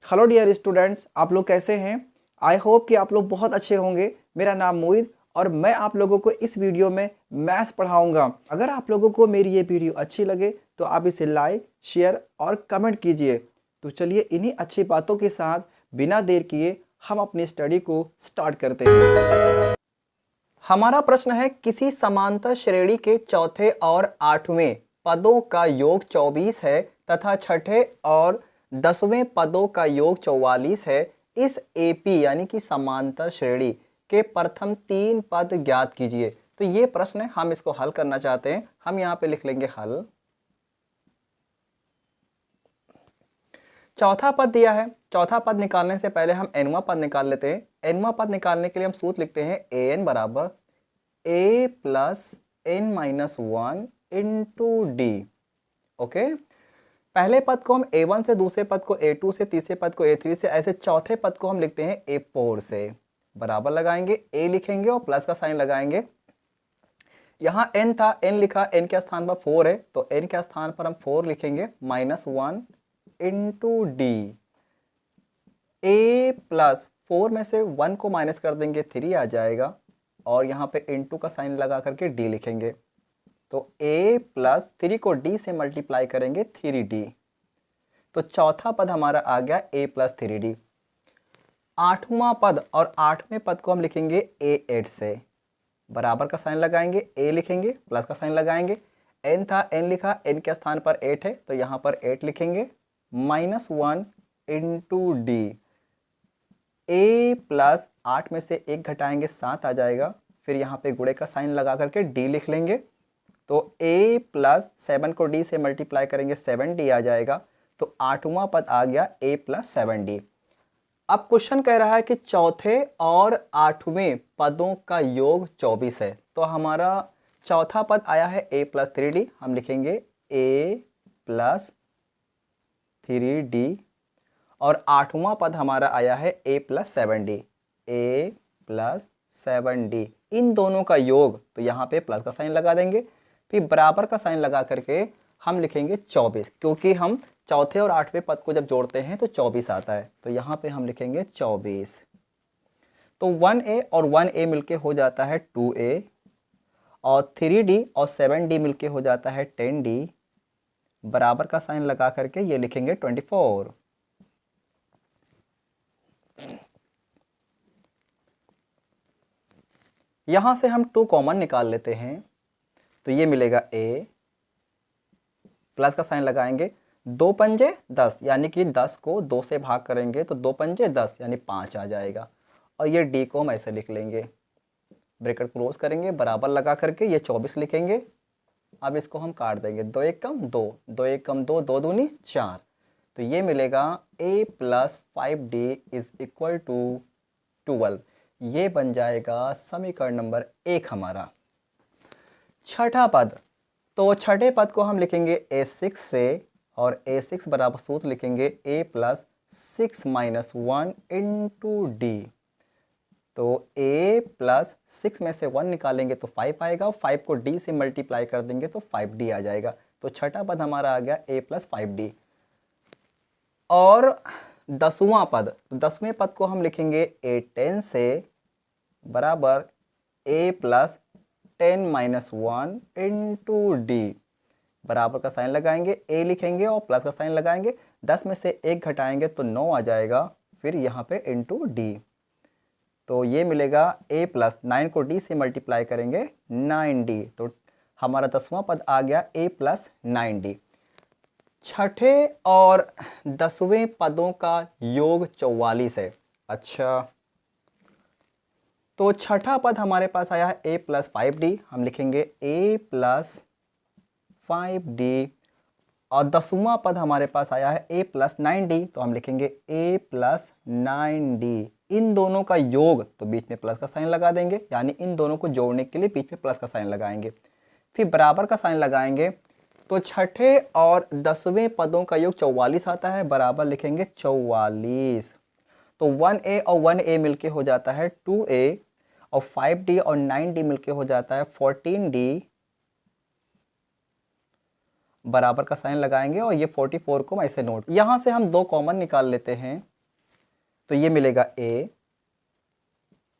Hello dear students, आप लोग कैसे हैं। आई होप कि आप लोग बहुत अच्छे होंगे। मेरा नाम मोहित और मैं आप लोगों को इस वीडियो में मैथ्स पढ़ाऊंगा। अगर आप लोगों को मेरी ये वीडियो अच्छी लगे तो आप इसे लाइक, शेयर और कमेंट कीजिए। तो चलिए इन्हीं अच्छी बातों के साथ बिना देर किए हम अपनी स्टडी को स्टार्ट करते हैं। हमारा प्रश्न है, किसी समांतर श्रेणी के चौथे और आठवें पदों का योग 24 है तथा छठे और 10वें पदों का योग 44 है। इस एपी यानी कि समांतर श्रेणी के प्रथम 3 पद ज्ञात कीजिए। तो ये प्रश्न है, हम इसको हल करना चाहते हैं। हम यहाँ पे लिख लेंगे हल। चौथा पद दिया है, चौथा पद निकालने से पहले हम एनवा पद निकाल लेते हैं। एनवा पद निकालने के लिए हम सूत्र लिखते हैं ए एन बराबर a plus n minus 1 into d. Okay, पहले पद को हम a1 से, दूसरे पद को a2 से, तीसरे पद को a3 से, ऐसे चौथे पद को हम लिखते हैं a4 से। बराबर लगाएंगे, a लिखेंगे और प्लस का साइन लगाएंगे। यहाँ n था, n लिखा, n के स्थान पर 4 है तो n के स्थान पर हम 4 लिखेंगे -1 इंटू डी। a प्लस 4 में से 1 को माइनस कर देंगे, 3 आ जाएगा और यहाँ पे इंटू का साइन लगा करके d लिखेंगे। तो a प्लस 3 को d से मल्टीप्लाई करेंगे 3d। तो चौथा पद हमारा आ गया a प्लस 3d। आठवां पद और आठवें पद को हम लिखेंगे a8 से। बराबर का साइन लगाएंगे, a लिखेंगे, प्लस का साइन लगाएंगे। n था, n लिखा, n के स्थान पर 8 है तो यहाँ पर 8 लिखेंगे -1 इंटू डी। a प्लस 8 में से 1 घटाएंगे 7 आ जाएगा। फिर यहाँ पे गुणे का साइन लगा करके d लिख लेंगे। तो a प्लस 7 को d से मल्टीप्लाई करेंगे 7d आ जाएगा। तो आठवां पद आ गया a प्लस 7d। अब क्वेश्चन कह रहा है कि चौथे और आठवें पदों का योग 24 है। तो हमारा चौथा पद आया है a प्लस 3d, हम लिखेंगे a प्लस 3d। और आठवां पद हमारा आया है a plus 7d, a plus 7d। इन दोनों का योग, तो यहाँ पे प्लस का साइन लगा देंगे, फिर बराबर का साइन लगा करके हम लिखेंगे 24, क्योंकि हम चौथे और आठवें पद को जब जोड़ते हैं तो 24 आता है। तो यहाँ पे हम लिखेंगे 24। तो 1a और 1a मिलके हो जाता है 2a और 3d और 7d मिलके हो जाता है 10d। बराबर का साइन लगा करके ये लिखेंगे 24। यहाँ से हम 2 कॉमन निकाल लेते हैं तो ये मिलेगा a, प्लस का साइन लगाएंगे, 2 पंजे 10 यानी कि 10 को 2 से भाग करेंगे तो 2 पंजे 10 यानी 5 आ जाएगा। और ये d को हम ऐसे लिख लेंगे, ब्रैकेट क्लोज करेंगे, बराबर लगा करके ये 24 लिखेंगे। अब इसको हम काट देंगे, 2 1 कम 2, 2 1 कम 2, 2 दूनी 4। तो ये मिलेगा a plus 5d is equal to 12। ये बन जाएगा समीकरण नंबर 1 हमारा। छठा पद, तो छठे पद को हम लिखेंगे a6 से और a6 बराबर सूत्र लिखेंगे a plus 6 minus 1 into D. तो a प्लस 6 में से 1 निकालेंगे तो 5 आएगा और 5 को d से मल्टीप्लाई कर देंगे तो 5d आ जाएगा। तो छठा पद हमारा आ गया a प्लस 5d। और 10वां पद, 10वें पद को हम लिखेंगे a10 से बराबर a plus 10 minus 1 into D. बराबर का साइन लगाएंगे, a लिखेंगे और प्लस का साइन लगाएंगे, 10 में से 1 घटाएंगे तो 9 आ जाएगा, फिर यहाँ पे इंटू डी। तो ये मिलेगा a प्लस 9 को d से मल्टीप्लाई करेंगे 9d। तो हमारा 10वां पद आ गया a प्लस 9d। छठे और 10वें पदों का योग 44 है। अच्छा, तो छठा पद हमारे पास आया है a प्लस 5d, हम लिखेंगे a प्लस 5d। और 10वां पद हमारे पास आया है a प्लस 9d, तो हम लिखेंगे a प्लस 9d। इन दोनों का योग, तो बीच में प्लस का साइन लगा देंगे, यानी इन दोनों को जोड़ने के लिए बीच में प्लस का साइन लगाएंगे, फिर बराबर का साइन लगाएंगे। तो छठे और 10वें पदों का योग 44 आता है, बराबर लिखेंगे 44। तो 1a और 1a मिलके हो जाता है 2a और 5d और 9d मिलके हो जाता है 14d। बराबर का साइन लगाएंगे और ये 44 को ऐसे नोट, यहाँ से हम 2 कॉमन निकाल लेते हैं तो ये मिलेगा a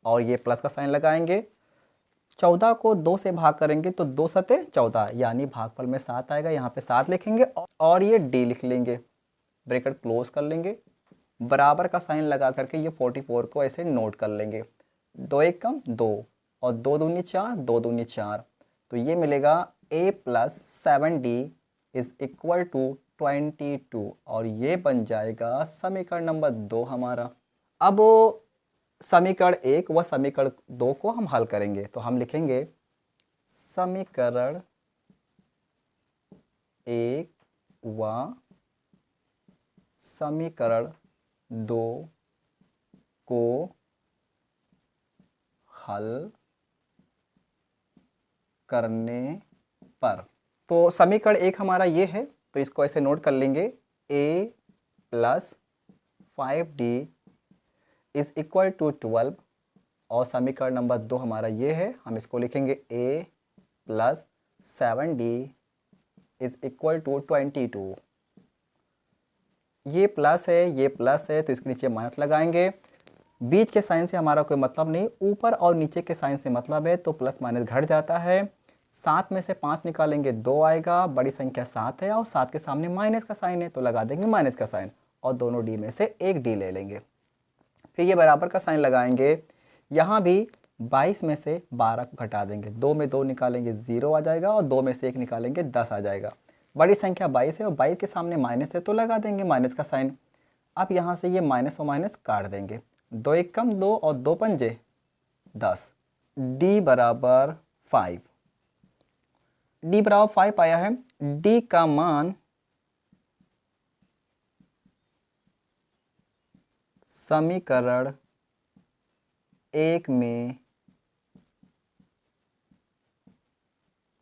और ये प्लस का साइन लगाएंगे। 14 को 2 से भाग करेंगे तो 2 सते 14 यानी भागफल में 7 आएगा, यहाँ पे 7 लिखेंगे और ये d लिख लेंगे, ब्रैकेट क्लोज कर लेंगे। बराबर का साइन लगा करके ये 44 को ऐसे नोट कर लेंगे। 2 एक कम 2 और 2 दूनी 4, 2 दूनी 4, तो ये मिलेगा a plus 7d is equal to 22 और ये बन जाएगा समीकरण नंबर 2 हमारा। अब समीकरण 1 व समीकरण 2 को हम हल करेंगे, तो हम लिखेंगे समीकरण 1 व समीकरण 2 को हल करने पर, तो समीकरण 1 हमारा ये है, तो इसको ऐसे नोट कर लेंगे a plus 5d is equal to 12 और समीकरण नंबर 2 हमारा ये है, हम इसको लिखेंगे a plus 7d is equal to 22। ये प्लस है, ये प्लस है, तो इसके नीचे माइनस लगाएंगे। बीच के साइन से हमारा कोई मतलब नहीं, ऊपर और नीचे के साइन से मतलब है, तो प्लस माइनस घट जाता है। 7 में से 5 निकालेंगे 2 आएगा, बड़ी संख्या 7 है और 7 के सामने माइनस का साइन है तो लगा देंगे माइनस का साइन और दोनों डी में से एक डी ले लेंगे। फिर ये बराबर का साइन लगाएंगे, यहाँ भी 22 में से 12 को घटा देंगे, 2 में 2 निकालेंगे 0 आ जाएगा और 2 में से 1 निकालेंगे 10 आ जाएगा। बड़ी संख्या 22 है और 22 के सामने माइनस है तो लगा देंगे माइनस का साइन। अब यहाँ से ये माइनस और माइनस काट देंगे, 2 एक कम 2 और 2 पंजे 10, d बराबर 5। d बराबर 5 आया है। d का मान समीकरण 1 में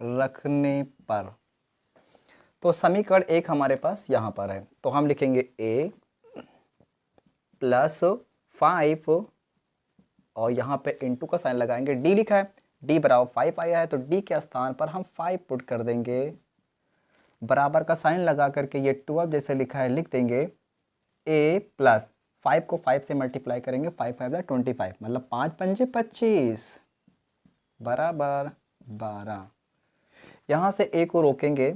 रखने पर, तो समीकरण 1 हमारे पास यहाँ पर है, तो हम लिखेंगे a प्लस 5 और यहाँ पे इंटू का साइन लगाएंगे, d लिखा है, d बराबर 5 आया है तो d के स्थान पर हम 5 पुट कर देंगे। बराबर का साइन लगा करके ये 12 जैसे लिखा है लिख देंगे। a प्लस 5 को 5 से मल्टीप्लाई करेंगे, 5 5 25 मतलब 5 पंजे 25 बराबर 12। यहाँ से a को रोकेंगे,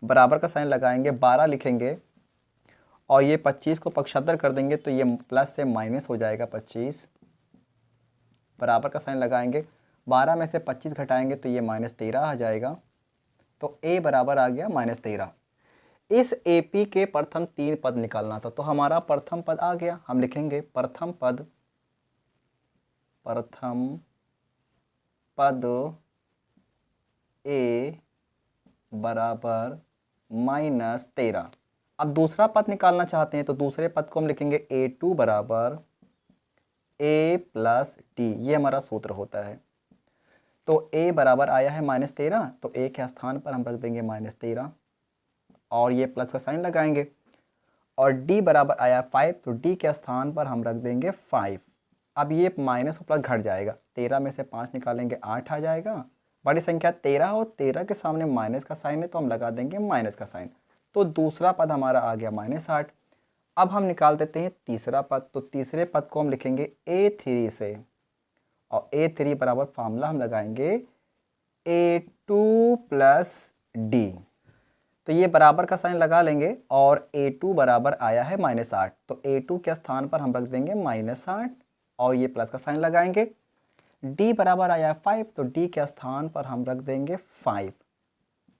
बराबर का साइन लगाएंगे, 12 लिखेंगे और ये 25 को पक्षांतर कर देंगे तो ये प्लस से माइनस हो जाएगा 25। बराबर का साइन लगाएंगे, 12 में से 25 घटाएंगे तो ये -13 आ जाएगा, तो a बराबर आ गया -13। इस AP के प्रथम 3 पद निकालना था, तो हमारा प्रथम पद आ गया, हम लिखेंगे प्रथम पद a बराबर -13। अब दूसरा पद निकालना चाहते हैं तो दूसरे पद को हम लिखेंगे a2 बराबर a प्लस d, ये हमारा सूत्र होता है। तो a बराबर आया है -13, तो a के स्थान पर हम रख देंगे -13 और ये प्लस का साइन लगाएंगे, और d बराबर आया 5 तो d के स्थान पर हम रख देंगे 5। अब ये माइनस और प्लस घट जाएगा, 13 में से 5 निकालेंगे 8 आ जाएगा। बड़ी संख्या 13 और 13 के सामने माइनस का साइन है तो हम लगा देंगे माइनस का साइन, तो दूसरा पद हमारा आ गया -8। अब हम निकाल देते हैं तीसरा पद, तो तीसरे पद को हम लिखेंगे a3 से और a3 बराबर फार्मूला हम लगाएंगे a2 प्लस d, तो ये बराबर का साइन लगा लेंगे और a2 बराबर आया है -8, तो a2 के स्थान पर हम रख देंगे -8 और ये प्लस का साइन लगाएंगे। d बराबर आया है 5, तो d के स्थान पर हम रख देंगे 5,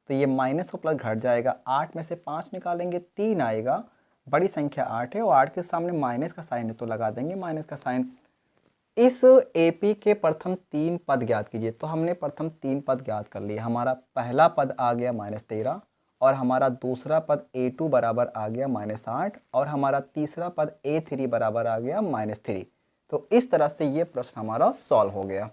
तो ये माइनस और प्लस घट जाएगा, 8 में से 5 निकालेंगे 3 आएगा। बड़ी संख्या 8 है और 8 के सामने माइनस का साइन है तो लगा देंगे माइनस का साइन। इस AP के प्रथम 3 पद ज्ञात कीजिए, तो हमने प्रथम 3 पद ज्ञात कर लिए। हमारा पहला पद आ गया -13 और हमारा दूसरा पद a2 बराबर आ गया -8 और हमारा तीसरा पद a3 बराबर आ गया -3। तो इस तरह से ये प्रश्न हमारा सॉल्व हो गया।